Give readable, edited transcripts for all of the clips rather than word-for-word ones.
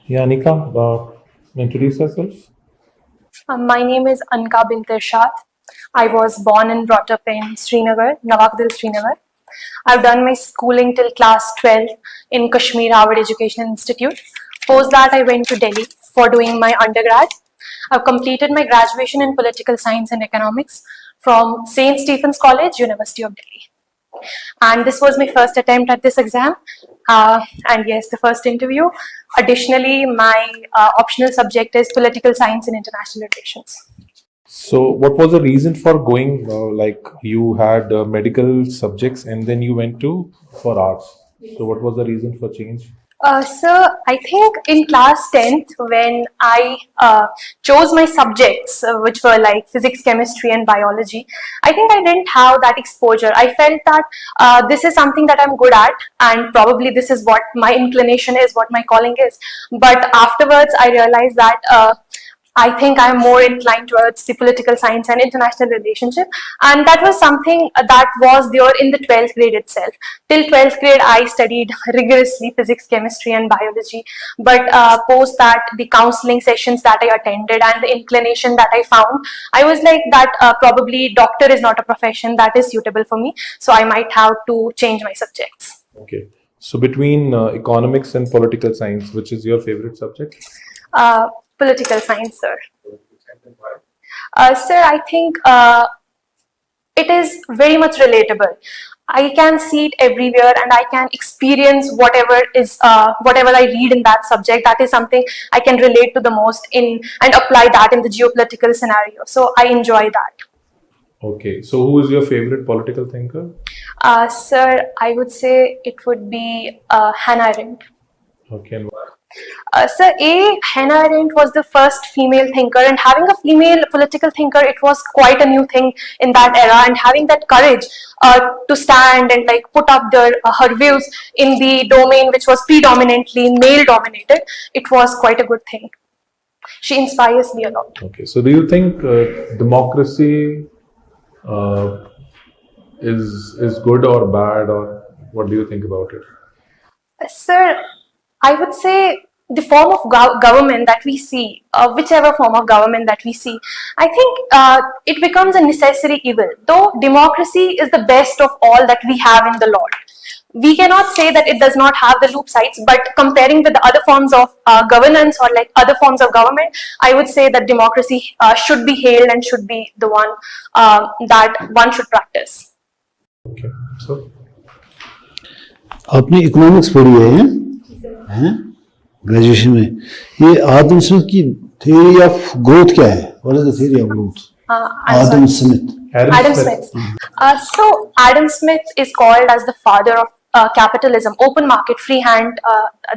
Yeah, Anika, introduce yourself. My name is Anqa Binti Irshad. I was born and brought up in Srinagar, Srinagar. I've done my schooling till class 12 in Kashmir Harvard Education Institute. Post that, I went to Delhi for doing my undergrad. I've completed my graduation in political science and economics from St. Stephen's College, University of Delhi. And this was my first attempt at this exam. And yes, the first interview. Additionally, my optional subject is political science and international relations. So, what was the reason for going? Like you had medical subjects, and then you went to for arts. So, what was the reason for change? So I think in class 10th, when I chose my subjects, which were like physics, chemistry, and biology, I think I didn't have that exposure. I felt that this is something that I'm good at, and probably this is what my inclination is, what my calling is. But afterwards, I realized that I think I'm more inclined towards the political science and international relationship, and that was something that was there in the 12th grade itself. Till 12th grade, I studied rigorously physics, chemistry, and biology. But post that, the counseling sessions that I attended and the inclination that I found, I was like that probably doctor is not a profession that is suitable for me, so I might have to change my subjects. Okay. So, between economics and political science, which is your favorite subject? Political science, sir. Sir, I think it is very much relatable. I can see it everywhere, and I can experience whatever I read in that subject. That is something I can relate to the most in and apply that in the geopolitical scenario. So I enjoy that. Okay. So, who is your favorite political thinker? Sir, I would say it would be Hannah Arendt. Okay. And why? Sir, Hannah Arendt was the first female thinker, and having a female political thinker, it was quite a new thing in that era. And having that courage to stand and like put up her views in the domain which was predominantly male-dominated, it was quite a good thing. She inspires me a lot. Okay. So, do you think democracy is good or bad, or what do you think about it? Sir, I would say the form of government that we see, whichever form of government that we see, I think it becomes a necessary evil. Though democracy is the best of all that we have in the Lord. We cannot say that it does not have the loop sides, but comparing with the other forms of governance or like other forms of government, I would say that democracy should be hailed and should be the one that one should practice. Okay. So, आपने economics पढ़ी है graduation में ये आदम Smith की theory of growth क्या है what is the theory of growth Adam Smith. Adam Smith. So Adam Smith is called as the father of capitalism, open market, free hand.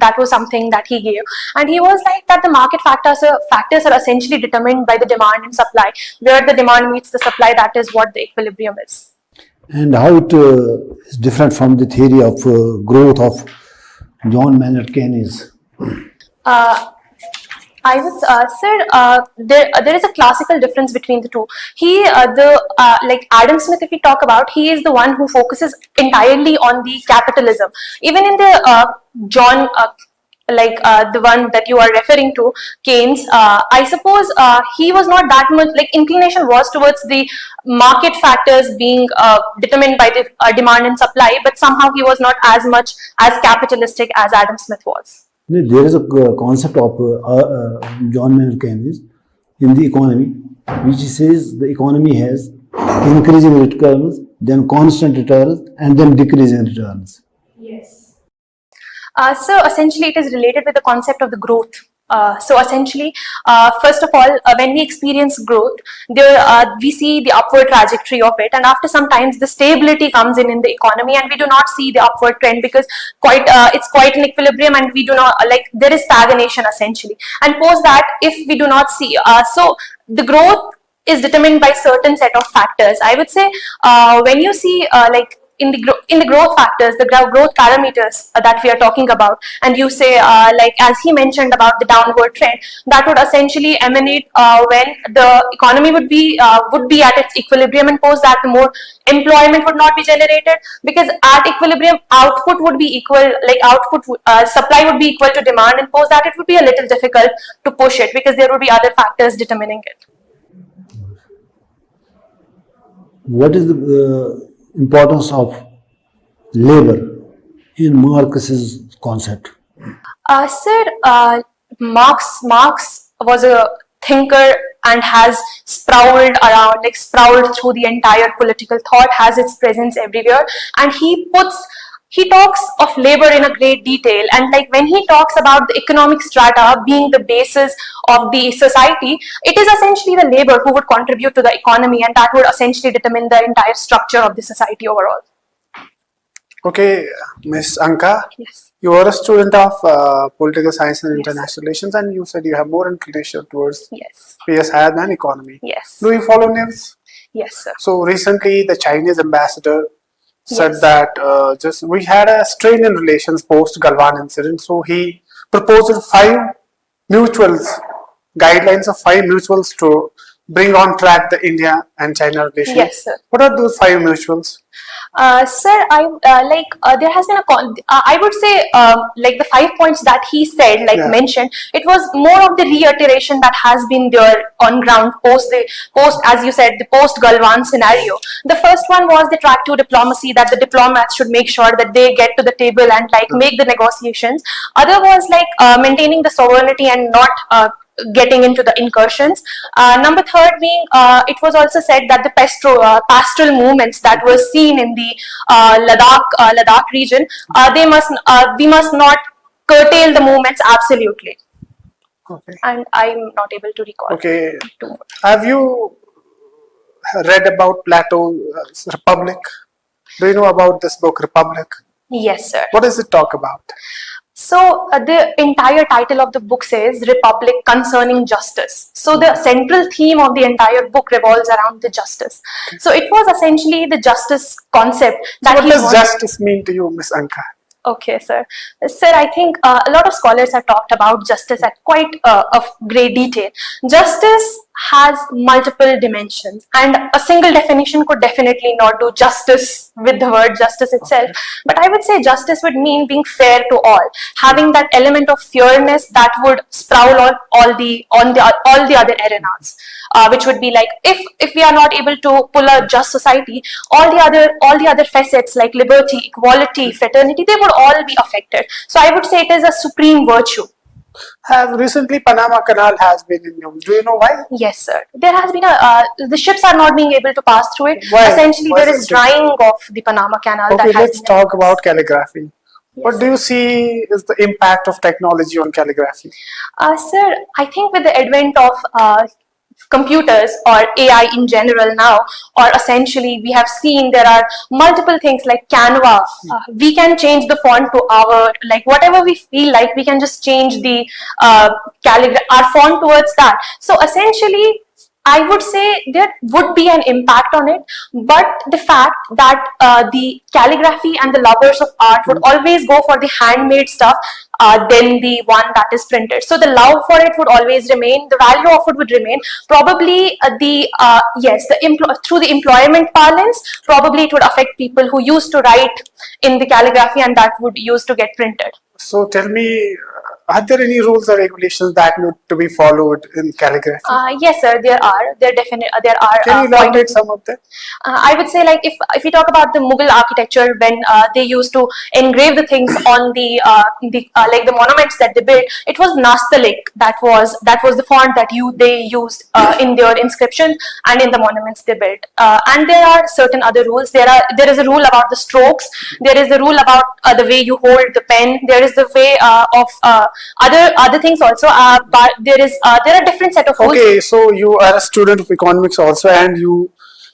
That was something that he gave, and he was like that the market factors are essentially determined by the demand and supply. Where the demand meets the supply, that is what the equilibrium is. And how it is different from the theory of growth of John Maynard Keynes? I would, sir, there is a classical difference between the two. Like Adam Smith, if we talk about, he is the one who focuses entirely on the capitalism. Even in the John, the one that you are referring to, Keynes, I suppose he was not that much, like inclination was towards the market factors being determined by the demand and supply, but somehow he was not as much as capitalistic as Adam Smith was. There is a concept of John Maynard Keynes in the economy, which says the economy has increasing returns, then constant returns, and then decreasing returns. Yes. So essentially, it is related with the concept of the growth. So essentially, first of all, when we experience growth, we see the upward trajectory of it, and after some times, the stability comes in the economy, and we do not see the upward trend because it's quite an equilibrium, and we do not there is stagnation essentially. And post that, if we do not see, so the growth is determined by certain set of factors. I would say when you see in the growth factors, the growth parameters that we are talking about, and you say like as he mentioned about the downward trend, that would essentially emanate when the economy would be at its equilibrium, and post that the more employment would not be generated, because at equilibrium output would be equal, like supply would be equal to demand, and post that it would be a little difficult to push it because there would be other factors determining it. What is the importance of labor in Marx's concept? Sir, Marx was a thinker and has sprawled through the entire political thought, has its presence everywhere, and he talks of labor in a great detail, and like when he talks about the economic strata being the basis of the society, it is essentially the labor who would contribute to the economy, and that would essentially determine the entire structure of the society overall. Okay, Miss Anqa, Yes. you are a student of political science and Yes. international relations, and you said you have more inclination towards Yes. PS higher than economy. Yes. Do you follow news? Yes, sir. So recently, the Chinese ambassador said Yes. that we had a strain in relations post Galwan incident. So he proposed guidelines of 5 mutuals to bring on track the India and China relations. Yes, sir. What are those 5 mutuals? Sir, there has been I would say like the 5 points that he said, Yeah. mentioned, it was more of the reiteration that has been there on ground post as you said, the post Galwan scenario. The first one was the track to diplomacy, that the diplomats should make sure that they get to the table and make the negotiations. Other was maintaining the sovereignty and not getting into the incursions. Number third being, it was also said that the pastoral movements that were seen in the Ladakh region, we must not curtail the movements absolutely. Okay. And I'm not able to recall. Okay. Two more. Have you read about Plato's Republic? Do you know about this book, Republic? Yes, sir. What does it talk about? So the entire title of the book says Republic Concerning Justice. So the central theme of the entire book revolves around the justice. So it was essentially the justice concept that What he does wanted. justice mean to you, Miss Anqa? Okay, sir. Sir, I think a lot of scholars have talked about justice at quite of great detail. Justice has multiple dimensions, and a single definition could definitely not do justice with the word justice itself. But I would say justice would mean being fair to all, having that element of fairness that would sprawl on all the other arenas, which would be like if we are not able to pull a just society, all the other facets like liberty, equality, fraternity, they would all be affected. So I would say it is a supreme virtue. Recently Panama Canal has been in news. Do you know why? Yes, sir. There has been the ships are not being able to pass through it. Why? Essentially, Why there is is it? drying of the Panama Canal. Okay, that has let's been talk about calligraphy. What Yes. do you see is the impact of technology on calligraphy? Sir, I think with the advent of computers or AI in general now, or essentially we have seen there are multiple things like Canva. We can change the font to our, whatever we feel like, we can just change the our font towards that. So essentially, I would say there would be an impact on it, but the fact that the calligraphy and the lovers of art would always go for the handmade stuff than the one that is printed. So the love for it would always remain, the value of it would remain. Probably through the employment parlance, probably it would affect people who used to write in the calligraphy and that would used to get printed. So tell me, are there any rules or regulations that need to be followed in calligraphy? Yes, sir. There are. There are. Can you elaborate some of them? I would say, if we talk about the Mughal architecture, when they used to engrave the things on the monuments that they built, it was Nastaliq. That was the font that they used in their inscriptions and in the monuments they built. And there are certain other rules. There is a rule about the strokes. There is a rule about the way you hold the pen. There is the way of other things also. But there are different set of rules. Okay, so you are a student of economics also, and you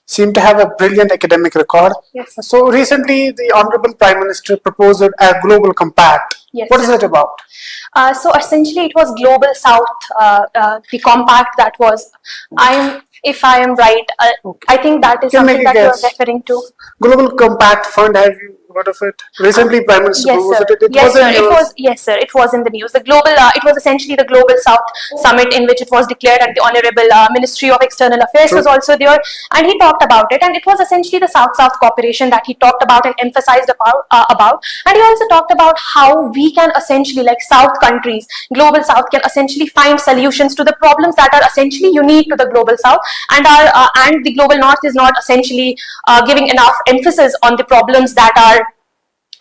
seem to have a brilliant academic record. Yes. So recently, the Honorable Prime Minister proposed a global compact. Yes, What is sir. it about? So essentially, it was Global South, the compact that was. if I am right. I think that is Can make something a that you are guess. referring to. Global Compact Fund, have you heard of it? Recently, Prime Minister Yes, sir. visited it. Yes, Was sir. in It news. was, yes, sir. It was in the news. The global, it was essentially the Global South Summit, in which it was declared at the Honorable Ministry of External Affairs True. was also there, and he talked about it. And it was essentially the South-South cooperation that he talked about and emphasized about. And he also talked about how we can essentially, like South countries, Global South can essentially find solutions to the problems that are essentially unique to the Global South, and and the Global North is not essentially giving enough emphasis on the problems that are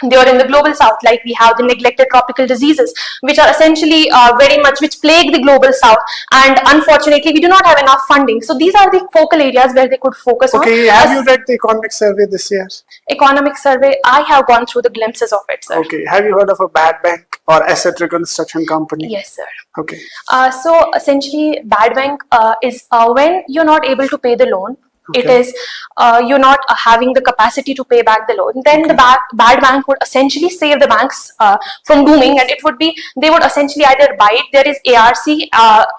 there in the Global South. Like we have the neglected tropical diseases, which are essentially very much which plague the Global South, and unfortunately we do not have enough funding. So these are the focal areas where they could focus on. Okay, have you read the economic survey this year? Economic survey, I have gone through the glimpses of it, sir. Okay, have you heard of a bad bank or asset reconstruction company? Yes, sir. Okay. So essentially, bad bank is when you're not able to pay the loan. It Okay. is you're not having the capacity to pay back the loan. Then the bad bank would essentially save the banks from booming, and it would be they would essentially either buy it. There is ARC,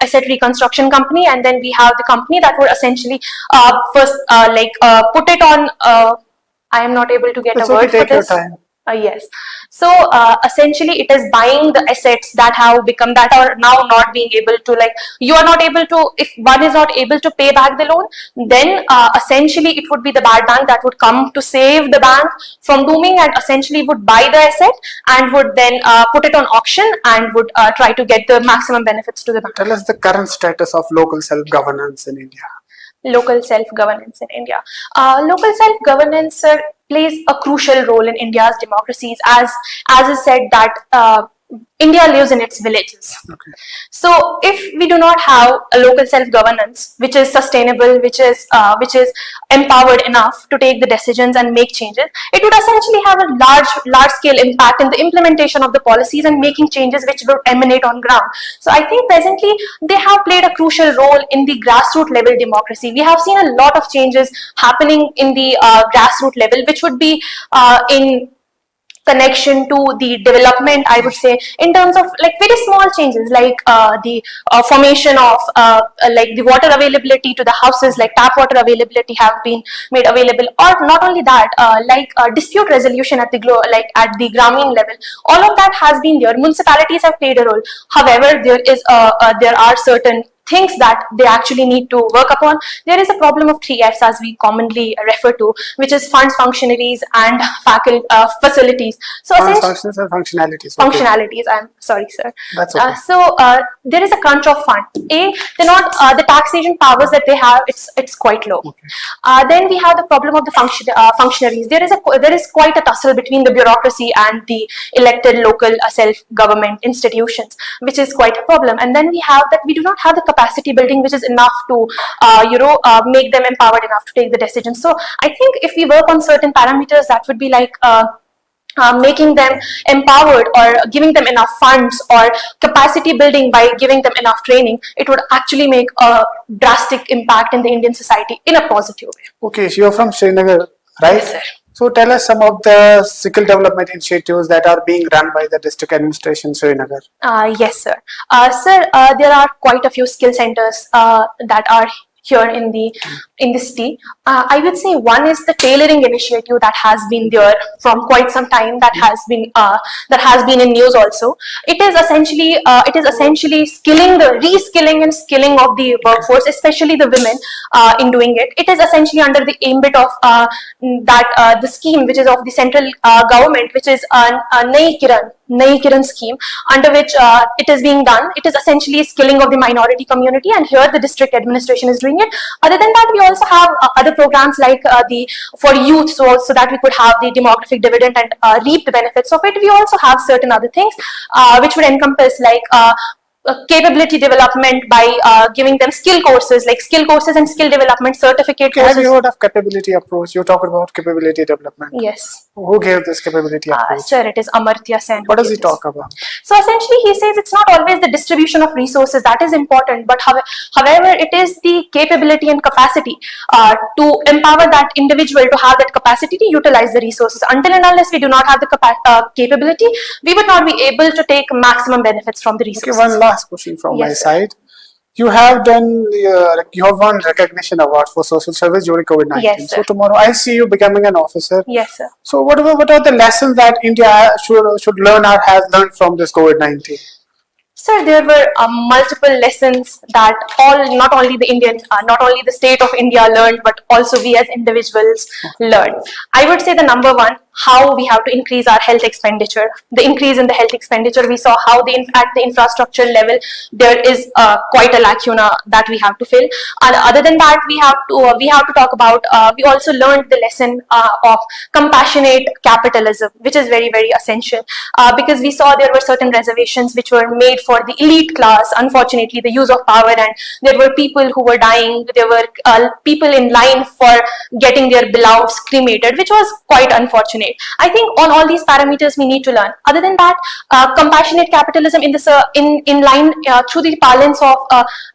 asset reconstruction company, and then we have the company that would essentially first put it on. I am not able to get It's a word okay, take for your this. time. Yes. So essentially, it is buying the assets that have become that are now not being able to, like, you are not able to, if one is not able to pay back the loan, then essentially it would be the bad bank that would come to save the bank from booming, and essentially would buy the asset and would then put it on auction and would try to get the maximum benefits to the bank. Tell us the current status of local self-governance in India. Local self-governance in India. Local self-governance plays a crucial role in India's democracies, as is said that India lives in its villages. Okay. So if we do not have a local self-governance which is sustainable, which is empowered enough to take the decisions and make changes, it would essentially have a large scale impact in the implementation of the policies and making changes which would emanate on ground. So I think presently they have played a crucial role in the grassroots level democracy. We have seen a lot of changes happening in the grassroots level, which would be in connection to the development, I would say, in terms of like very small changes, like the formation of like the water availability to the houses, like tap water availability have been made available, or not only that, dispute resolution at the at the Grameen level. All of that has been there. Municipalities have played a role. However, there are certain things that they actually need to work upon. There is a problem of 3 Fs, as we commonly refer to, which is funds, functionaries, and facilities. So Funds, essentially, functions, and functionalities. Okay. functionalities. I'm sorry, sir. That's okay. There is a crunch of fund. They're not the taxation powers that they have. It's quite low. Okay. Then we have the problem of the functionaries. There is quite a tussle between the bureaucracy and the elected local self-government institutions, which is quite a problem. And then we have that we do not have the capacity building which is enough to make them empowered enough to take the decisions. So I think if we work on certain parameters, that would be like making them empowered or giving them enough funds or capacity building by giving them enough training, it would actually make a drastic impact in the Indian society in a positive way. Okay, so you're from Srinagar, right? Yes, sir. So tell us some of the skill development initiatives that are being run by the district administration Srinagar. Yes, sir. There are quite a few skill centers that are here in the city. I would say one is the tailoring initiative that has been there from quite some time. That has been in news also. It is essentially reskilling and skilling of the workforce, especially the women, in doing it. It is essentially under the ambit of the scheme which is of the central government, which is Nai Kiran scheme, under which it is being done. It is essentially skilling of the minority community, and here the district administration is doing it. Other than that, we also have other programs like for youth, so that we could have the demographic dividend and reap the benefits of it. We also have certain other things which would encompass like capability development by giving them skill courses, like skill courses and skill development certificate Okay, courses. have you heard of capability approach? You talked about capability development. Yes. Who gave this capability approach? Sir, it is Amartya Sen. What does he who gave this. talk about? So essentially, he says it's not always the distribution of resources that is important, but however, it is the capability and capacity to empower that individual to have that capacity to utilize the resources. Until and unless we do not have the capability, we would not be able to take maximum benefits from the Okay, resources. one last question from my Yes, sir. side. you have done, like you have won recognition award for social service during COVID-19. Yes, sir. So tomorrow I see you becoming an officer. Yes, sir. So what are the lessons that India should learn or has learned from this COVID-19? Sir, there were multiple lessons that not only the state of India learned, but also we as individuals learned. I would say the number one, how we have to increase our health expenditure. The increase in the health expenditure, we saw how at the infrastructure level, there is quite a lacuna that we have to fill. Other than that, we have to talk about, we also learned the lesson of compassionate capitalism, which is very, very essential, because we saw there were certain reservations which were made for the elite class, unfortunately, the use of power, and there were people who were dying, there were people in line for getting their beloveds cremated, which was quite unfortunate. I think on all these parameters we need to learn. Other than that, compassionate capitalism in this in line through the parlance of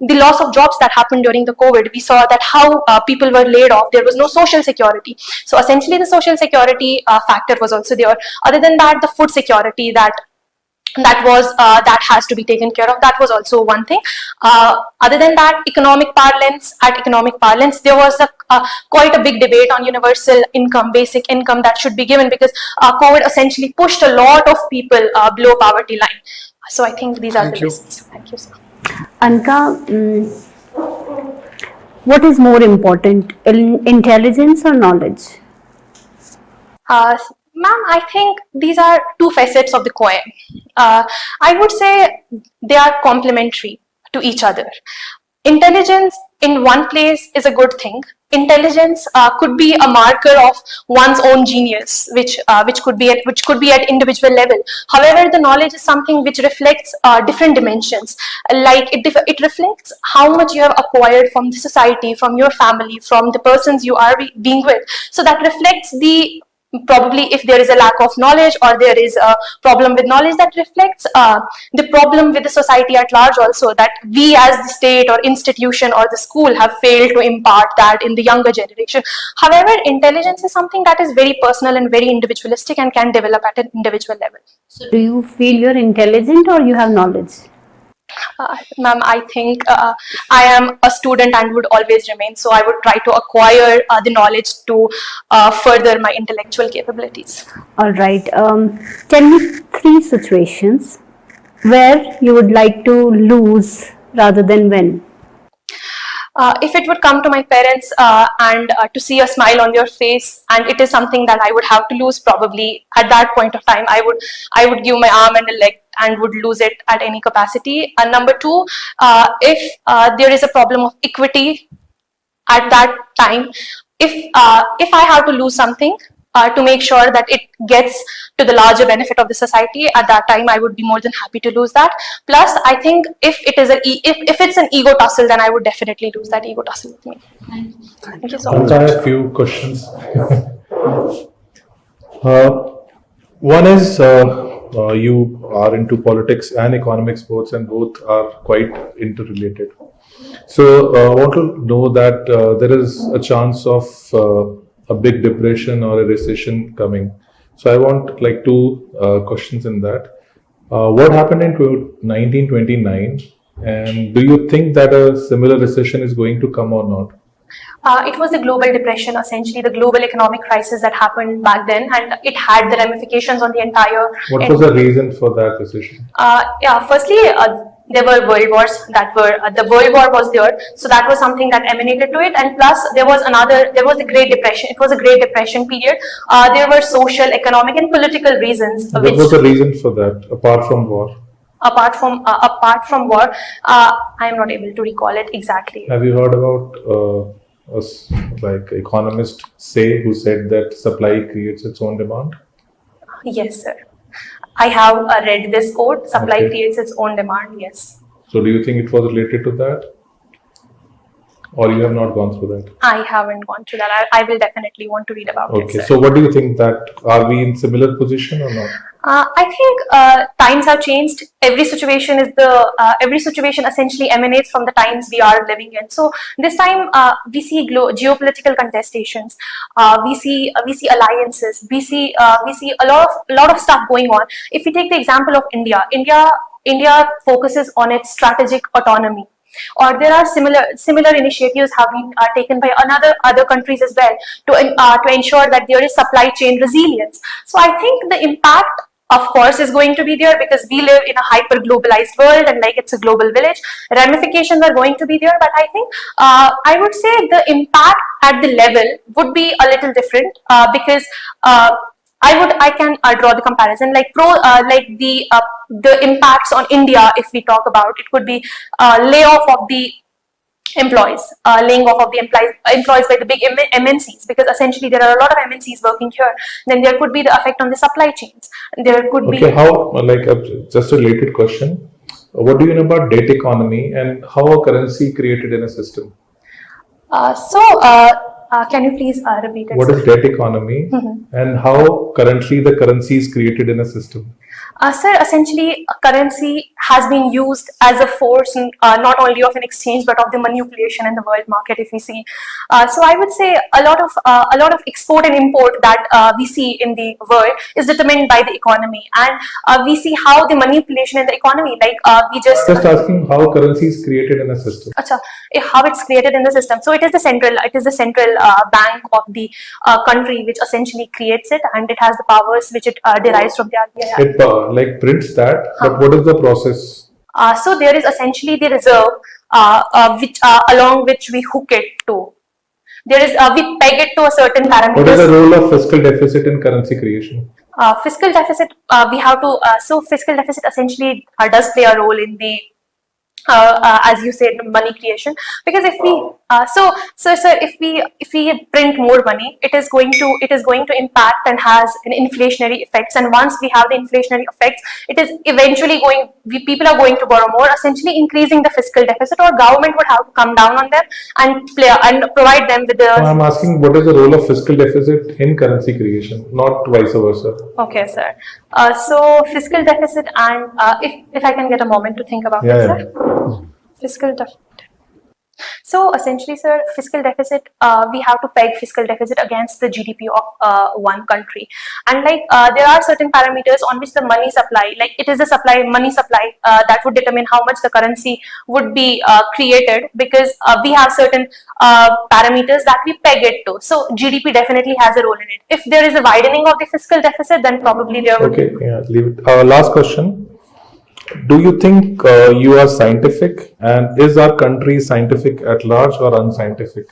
the loss of jobs that happened during the COVID, we saw that how people were laid off, there was no social security. So essentially the social security factor was also there. Other than that, the food security that has to be taken care of, that was also one thing. Other than that, economic parlance, there was quite a big debate on universal income, basic income that should be given, because COVID essentially pushed a lot of people below poverty line. So I think these are the lessons. Thank you, sir. Anqa, what is more important, intelligence or knowledge? Ma'am, I think these are two facets of the coin. I would say they are complementary to each other. Intelligence in one place is a good thing. Intelligence could be a marker of one's own genius, which could be at individual level. However, the knowledge is something which reflects different dimensions. Like it reflects how much you have acquired from the society, from your family, from the persons you are being with. So that reflects the, probably if there is a lack of knowledge or there is a problem with knowledge, that reflects the problem with the society at large also, that we as the state or institution or the school have failed to impart that in the younger generation. However, intelligence is something that is very personal and very individualistic and can develop at an individual level. So do you feel you're intelligent or you have knowledge? Ma'am, I think I am a student and would always remain. So I would try to acquire the knowledge to further my intellectual capabilities. All right. Tell me 3 situations where you would like to lose rather than win. If it would come to my parents and to see a smile on their face, and it is something that I would have to lose, probably at that point of time, I would give my arm and a leg and would lose it at any capacity. And number 2, if there is a problem of equity at that time, if I have to lose something to make sure that it gets to the larger benefit of the society, at that time I would be more than happy to lose that. Plus, I think if it's an ego tussle, then I would definitely lose that ego tussle with me. Thank you so much. I have a few questions. One is you are into politics and economic sports, and both are quite interrelated. So I want to know that there is a chance of a big depression or a recession coming. So I want like 2 questions in that. What happened in 1929, and do you think that a similar recession is going to come or not? It was the global depression, essentially the global economic crisis that happened back then, and it had the ramifications on the entire. What was the reason for that recession? Firstly, there were world wars that were, the World War was there, so that was something that emanated to it, and plus there was the Great Depression. It was a Great Depression period. There were social, economic and political reasons. What was the reason for that, apart from war? Apart from war, I am not able to recall it exactly. Have you heard about like economist who said that supply creates its own demand? Yes, sir. I have read this quote, supply creates its own demand, yes. So do you think it was related to that? Or you have not gone through that? I haven't gone through that. I will definitely want to read about it. Okay, so what do you think, that are we in similar position or not? I think times have changed. Every situation essentially emanates from the times we are living in. So this time we see geopolitical contestations. We see alliances. We see a lot of stuff going on. If we take the example of India focuses on its strategic autonomy. or there are similar initiatives have been taken by other countries as well to ensure that there is supply chain resilience. So I think the impact, of course, is going to be there because we live in a hyper globalized world and like it's a global village. Ramifications are going to be there, but I think I would say the impact at the level would be a little different because I can draw the comparison like the impacts on India. If we talk about it, could be layoff of the employees, laying off of the employees by the big MNCs, because essentially there are a lot of MNCs working here. Then there could be the effect on the supply chains. There could be. Okay, how, like, just a related question. What do you know about debt economy and how a currency created in a system? Can you please repeat it? What is debt economy and how currently the currency is created in a system? Sir, essentially, a currency has been used as a force not only of an exchange but of the manipulation in the world market. If we see, so I would say a lot of export and import that we see in the world is determined by the economy, and we see how the manipulation in the economy, like we just asking how currency is created in a system. Achha, how it's created in the system. So it is the central bank of the country which essentially creates it, and it has the powers which it derives from the RBI. It like prints that, but what is the process? So there is essentially the reserve, which along which we hook it to. There is we peg it to a certain parameters. What is the role of fiscal deficit in currency creation? Fiscal deficit, we have to. So fiscal deficit essentially does play a role in the. As you said, money creation, because if we if we print more money, it is going to impact and has an inflationary effects, and once we have the inflationary effects, it is eventually people are going to borrow more, essentially increasing the fiscal deficit, or government would have to come down on them and provide them with the. I'm asking what is the role of fiscal deficit in currency creation, not vice versa. Okay, sir. So fiscal deficit, and if I can get a moment to think about it, sir. Fiscal deficit. So essentially, sir, fiscal deficit, we have to peg fiscal deficit against the GDP of one country, and like there are certain parameters on which the money supply, like it is the money supply that would determine how much the currency would be created, because we have certain parameters that we peg it to. So GDP definitely has a role in it. If there is a widening of the fiscal deficit, then probably there would. Okay, yeah, leave it. Last question. Do you think you are scientific, and is our country scientific at large or unscientific?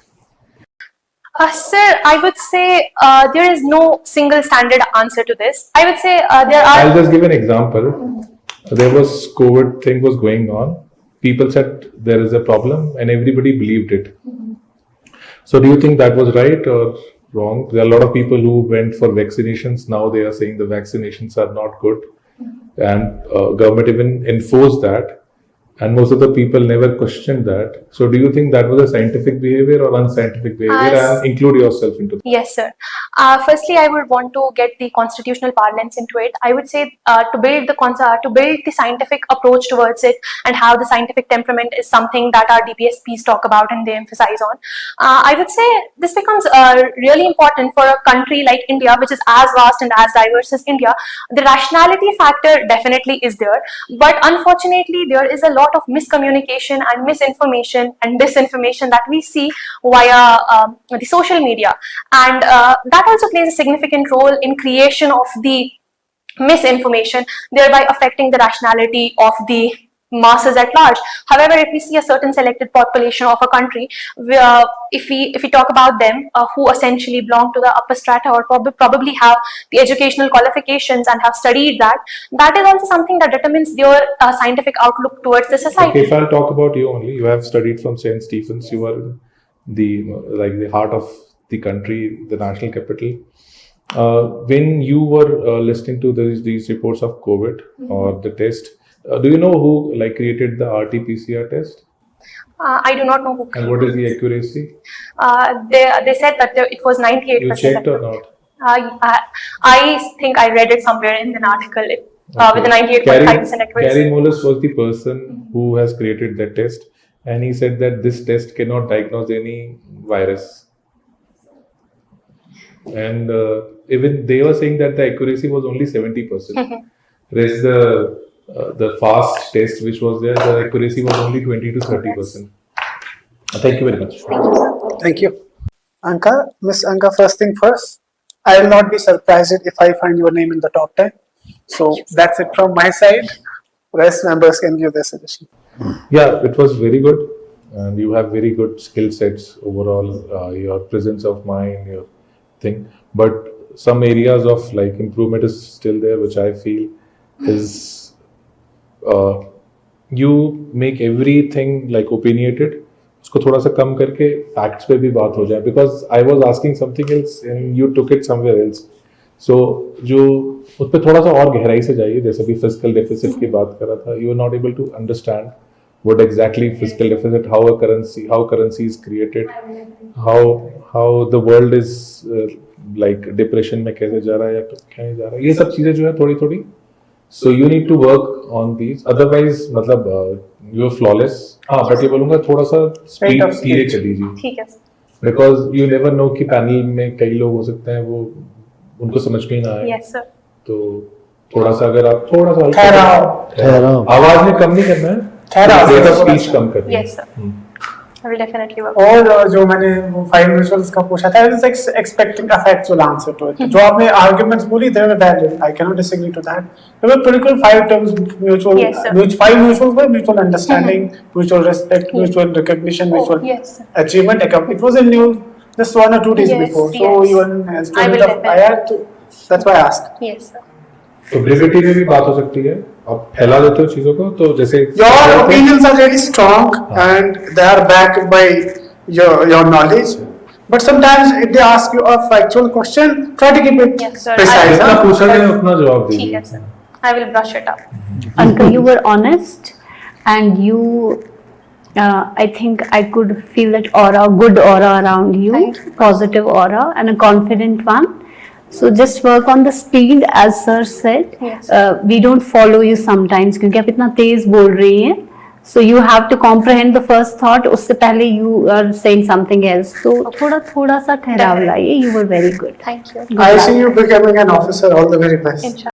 Sir, I would say there is no single standard answer to this. I would say there are. I'll just give an example. There was COVID thing was going on. People said there is a problem, and everybody believed it. So, do you think that was right or wrong? There are a lot of people who went for vaccinations. Now they are saying the vaccinations are not good. And government even enforced that, and most of the people never questioned that. So do you think that was a scientific behavior or unscientific behavior, and include yourself into that? Yes, sir. Firstly, I would want to get the constitutional parlance into it. I would say to build the scientific approach towards it, and how the scientific temperament is something that our DPSPs talk about and they emphasize on. I would say this becomes really important for a country like India, which is as vast and as diverse as India. The rationality factor definitely is there, but unfortunately, there is a lot of miscommunication and misinformation and disinformation that we see via the social media, and that also plays a significant role in creation of the misinformation, thereby affecting the rationality of the masses at large. However, if we see a certain selected population of a country, if we talk about them who essentially belong to the upper strata, or probably have the educational qualifications and have studied that is also something that determines their scientific outlook towards the society. Okay, if I'll talk about you only, you have studied from St. Stephen's, you are in the heart of the country, the national capital. When you were listening to these reports of COVID or the test, do you know who created the RT-PCR test? I do not know who. And what is the accuracy? They said that it was 98%. You checked or not? I think I read it somewhere in an article with a 98.5% accuracy. Gary Mullis was the person who has created that test, and he said that this test cannot diagnose any virus. And even they were saying that the accuracy was only 70%. Rest the the fast test which was there, the accuracy was only 20 to 30%. Thank you very much. Thank you, sir. Thank you. Anqa, Miss Anqa, first thing first, I will not be surprised if I find your name in the top 10. So that's it from my side. Rest members can give their suggestion. Yeah, it was very good, and you have very good skill sets overall. Your presence of mind, your thing, but some areas of like improvement is still there, which I feel is you make everything like opinionated. उसको थोड़ा सा कम करके facts पे भी बात हो जाए, because I was asking something else and you took it somewhere else. So जो उस पर थोड़ा सा और गहराई से जाइए, जैसे भी फिजिकल डेफिसिट की बात कर रहा था, you are not able to understand what exactly fiscal deficit, how currency is created, how the world is like depression में कैसे जा रहा है या क्या नहीं जा रहा है, ये सब चीजें जो है थोड़ी थोड़ी. So you need to work on these. Otherwise मतलब you are flawless. हाँ, but ये बोलूँगा थोड़ा सा speed धीरे कर दीजिए. ठीक है, sir. Because you never know कि पैनल में कई लोग हो सकते हैं, वो उनको समझ में ही ना आए. Yes, sir. तो थोड़ा सा अगर आप थोड़ा सा ठहराओ. आवाज में कम नहीं करना है, ठहराओ. स्पीच कम करनी है. Yes, sir. I will definitely work. और जो मैंने वो 5 rituals का पूछा था, I was expecting a factual answer to it. जो आपने arguments बोली, they were valid. I cannot disagree to that. There were particular 5 terms, mutual, Yes, sir. 5 mutuals were mutual understanding, mutual respect, mutual recognition, mutual Yes, sir. achievement. It was in news just 1 or 2 days Yes, before. So yes. even as I will I had to, that's why I asked. Yes, sir. तो brevity में भी बात हो सकती है, आप फैला देते हो चीजों को, तो जैसे Your opinions are really strong and they are backed by your knowledge. But sometimes if they ask you a factual question, try to keep it Yes, sir. precise. जितना पूछा गया उतना जवाब ठीक दीजिए. है, sir. I will brush it up. Anqa, you were honest, and you, I think I could feel that aura, good aura around you, Thank you. positive aura, and a confident one. So just work on the speed, as sir said. Yes. We don't follow you sometimes क्योंकि आप इतना तेज बोल रही हैं. So you have to comprehend the first thought. उससे पहले you are saying something else. तो थोड़ा सा ठहराव लाइए. You were very good. Thank you. I see you becoming an officer. All the very best. Inshallah.